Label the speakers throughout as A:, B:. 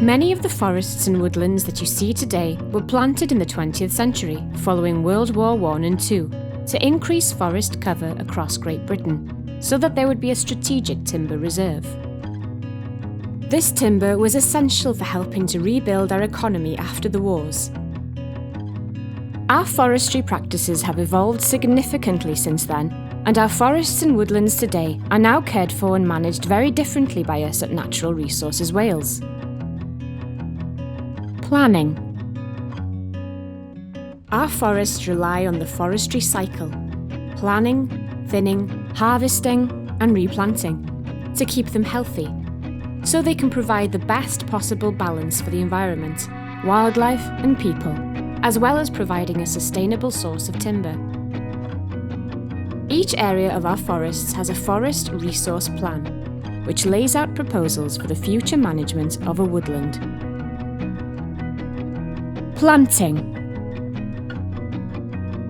A: Many of the forests and woodlands that you see today were planted in the 20th century following World War I and II to increase forest cover across Great Britain, so that there would be a strategic timber reserve. This timber was essential for helping to rebuild our economy after the wars. Our forestry practices have evolved significantly since then, and our forests and woodlands today are now cared for and managed very differently by us at Natural Resources Wales. Planning. Our forests rely on the forestry cycle: planning, thinning, harvesting, and replanting to keep them healthy, so they can provide the best possible balance for the environment, wildlife, and people, as well as providing a sustainable source of timber. Each area of our forests has a forest resource plan, which lays out proposals for the future management of a woodland. Planting.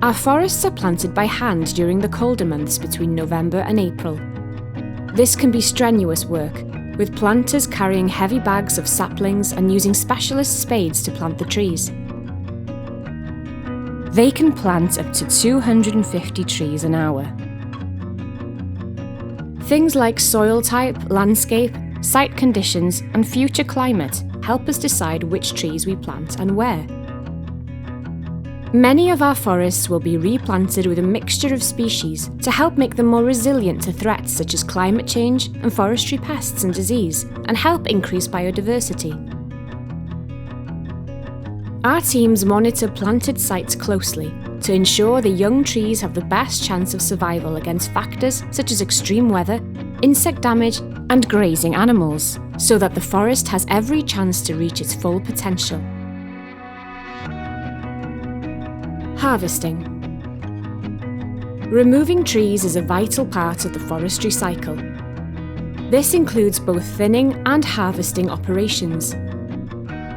A: Our forests are planted by hand during the colder months between November and April. This can be strenuous work, with planters carrying heavy bags of saplings and using specialist spades to plant the trees. They can plant up to 250 trees an hour. Things like soil type, landscape, site conditions, and future climate help us decide which trees we plant and where. Many of our forests will be replanted with a mixture of species to help make them more resilient to threats such as climate change and forestry pests and disease, and help increase biodiversity. Our teams monitor planted sites closely to ensure the young trees have the best chance of survival against factors such as extreme weather, insect damage, and grazing animals, so that the forest has every chance to reach its full potential. Harvesting. Removing trees is a vital part of the forestry cycle. This includes both thinning and harvesting operations.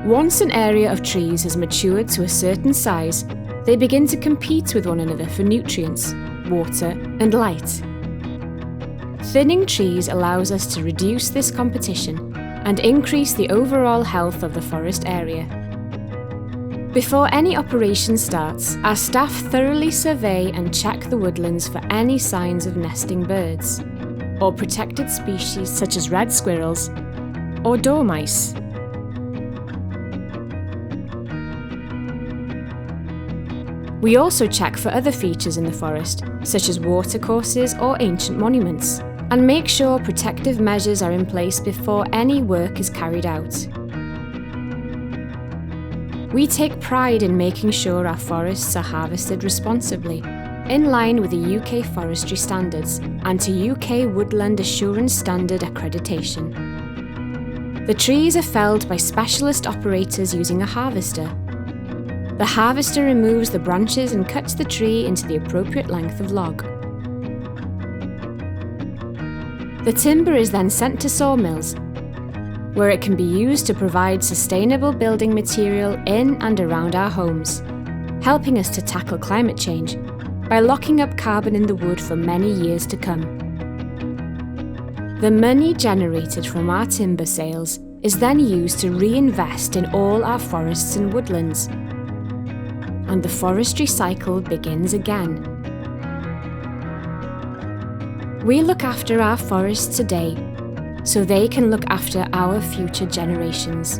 A: Once an area of trees has matured to a certain size, they begin to compete with one another for nutrients, water, and light. Thinning trees allows us to reduce this competition and increase the overall health of the forest area. Before any operation starts, our staff thoroughly survey and check the woodlands for any signs of nesting birds, or protected species such as red squirrels or dormice. We also check for other features in the forest, such as watercourses or ancient monuments, and make sure protective measures are in place before any work is carried out. We take pride in making sure our forests are harvested responsibly, in line with the UK forestry standards and to UK Woodland Assurance Standard accreditation. The trees are felled by specialist operators using a harvester. The harvester removes the branches and cuts the tree into the appropriate length of log. The timber is then sent to sawmills, where it can be used to provide sustainable building material in and around our homes, helping us to tackle climate change by locking up carbon in the wood for many years to come. The money generated from our timber sales is then used to reinvest in all our forests and woodlands, and the forestry cycle begins again. We look after our forests today so they can look after our future generations.